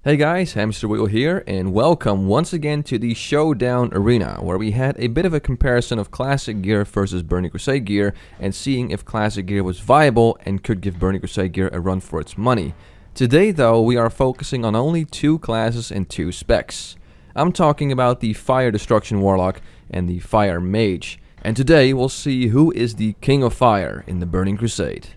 Hey guys, Hamsterwheel here, and welcome once again to the Showdown arena, where we had a bit of a comparison of Classic gear versus Burning Crusade gear, and seeing if Classic gear was viable and could give Burning Crusade gear a run for its money. Today though, we are focusing on only two classes and two specs. I'm talking about the Fire Destruction Warlock and the Fire Mage, and today we'll see who is the King of Fire in the Burning Crusade.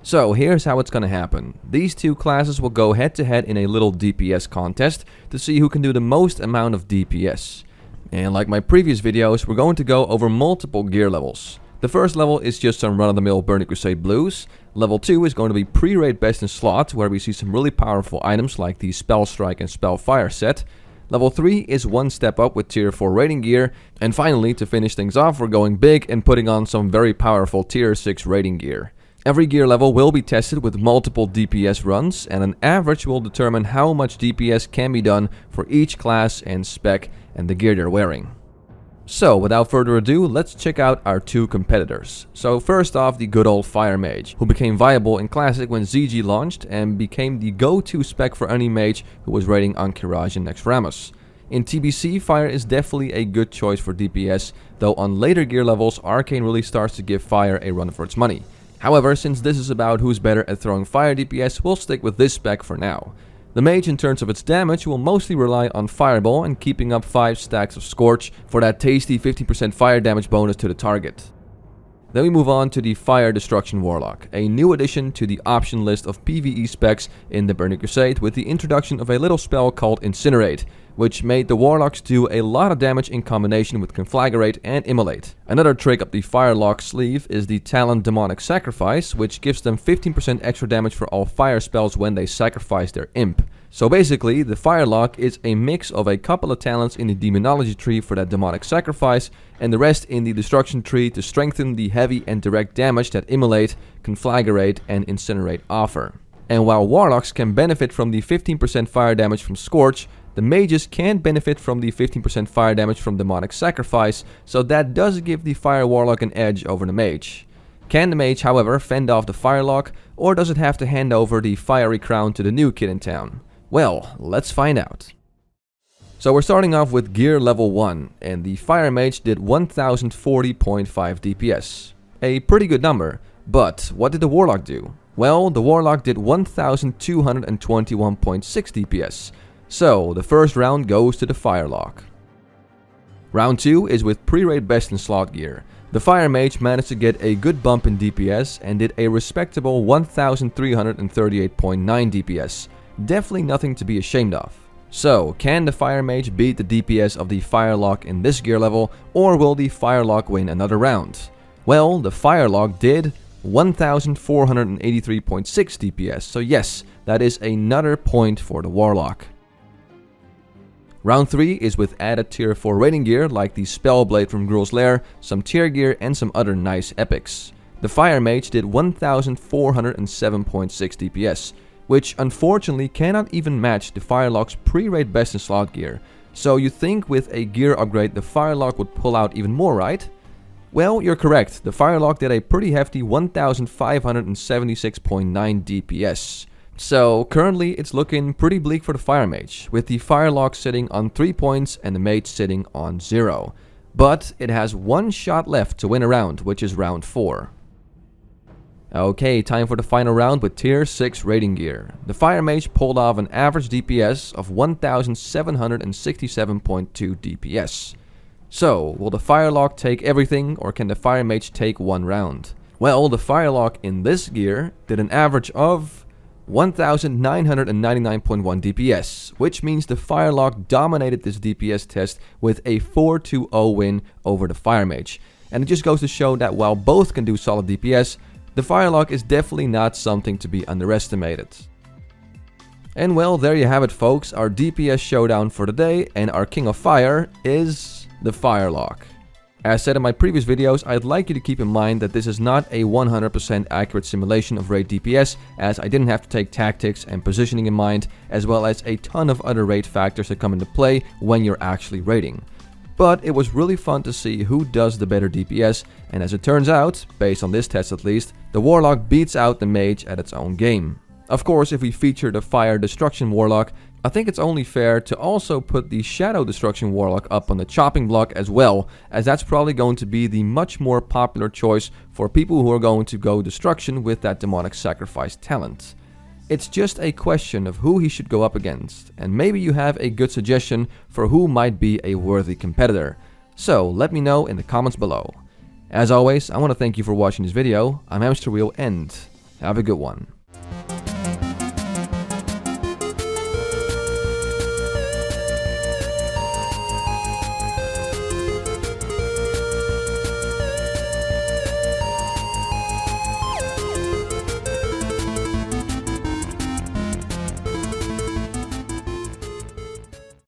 So here's how it's gonna happen. These two classes will go head to head in a little DPS contest to see who can do the most amount of DPS. And like my previous videos, we're going to go over multiple gear levels. The first level is just some run-of-the-mill Burning Crusade blues. Level 2 is going to be pre-raid best in slot, where we see some really powerful items like the Spell Strike and Spell Fire set. Level 3 is one step up with tier 4 raiding gear. And finally, to finish things off, we're going big and putting on some very powerful tier 6 raiding gear. Every gear level will be tested with multiple DPS runs, and an average will determine how much DPS can be done for each class and spec and the gear they're wearing. So without further ado, let's check out our two competitors. So first off, the good old Fire Mage, who became viable in Classic when ZG launched and became the go-to spec for any mage who was raiding Ankh-Kiraj and Naxxramas. In TBC, Fire is definitely a good choice for DPS, though on later gear levels, Arcane really starts to give Fire a run for its money. However, since this is about who's better at throwing fire DPS, we'll stick with this spec for now. The mage, in terms of its damage, will mostly rely on Fireball and keeping up 5 stacks of Scorch for that tasty 15% fire damage bonus to the target. Then we move on to the Fire Destruction Warlock, a new addition to the option list of PvE specs in the Burning Crusade with the introduction of a little spell called Incinerate, which made the Warlocks do a lot of damage in combination with Conflagrate and Immolate. Another trick up the Firelock sleeve is the Talon Demonic Sacrifice, which gives them 15% extra damage for all fire spells when they sacrifice their imp. So basically, the Firelock is a mix of a couple of talents in the Demonology tree for that Demonic Sacrifice, and the rest in the Destruction tree to strengthen the heavy and direct damage that Immolate, Conflagrate, and Incinerate offer. And while Warlocks can benefit from the 15% fire damage from Scorch, the mages can benefit from the 15% fire damage from Demonic Sacrifice, so that does give the Fire Warlock an edge over the mage. Can the mage, however, fend off the Firelock, or does it have to hand over the Fiery Crown to the new kid in town? Well, let's find out. So we're starting off with gear level 1, and the Fire Mage did 1040.5 DPS. A pretty good number, but what did the Warlock do? Well, the Warlock did 1221.6 DPS. So, the first round goes to the Firelock. Round 2 is with pre-raid best in slot gear. The Fire Mage managed to get a good bump in DPS and did a respectable 1338.9 DPS. Definitely nothing to be ashamed of. So, can the Fire Mage beat the DPS of the Firelock in this gear level, or will the Firelock win another round? Well, the Firelock did 1483.6 DPS, so yes, that is another point for the Warlock. Round 3 is with added tier 4 raiding gear like the Spellblade from Gruul's Lair, some tier gear and some other nice epics. The Fire Mage did 1407.6 DPS, which unfortunately cannot even match the Firelock's pre-raid best in slot gear. So you think with a gear upgrade the Firelock would pull out even more, right? Well, you're correct. The Firelock did a pretty hefty 1576.9 DPS. So currently it's looking pretty bleak for the Fire Mage, with the Firelock sitting on 3 points and the Mage sitting on 0. But it has one shot left to win a round, which is round 4. Okay, time for the final round with tier 6 raiding gear. The Fire Mage pulled off an average DPS of 1767.2 DPS. So, will the Firelock take everything, or can the Fire Mage take one round? Well, the Firelock in this gear did an average of 1999.1 DPS, which means the Firelock dominated this DPS test with a 4-2-0 win over the Fire Mage. And it just goes to show that while both can do solid DPS, the Firelock is definitely not something to be underestimated. And well, there you have it folks, our DPS showdown for the day, and our King of Fire is the Firelock. As said in my previous videos, I'd like you to keep in mind that this is not a 100% accurate simulation of raid DPS, as I didn't have to take tactics and positioning in mind, as well as a ton of other raid factors that come into play when you're actually raiding. But it was really fun to see who does the better DPS, and as it turns out, based on this test at least, the Warlock beats out the Mage at its own game. Of course, if we feature the Fire Destruction Warlock, I think it's only fair to also put the Shadow Destruction Warlock up on the chopping block as well, as that's probably going to be the much more popular choice for people who are going to go Destruction with that Demonic Sacrifice talent. It's just a question of who he should go up against, and maybe you have a good suggestion for who might be a worthy competitor. So let me know in the comments below. As always, I want to thank you for watching this video. I'm Hamsterwheel and have a good one.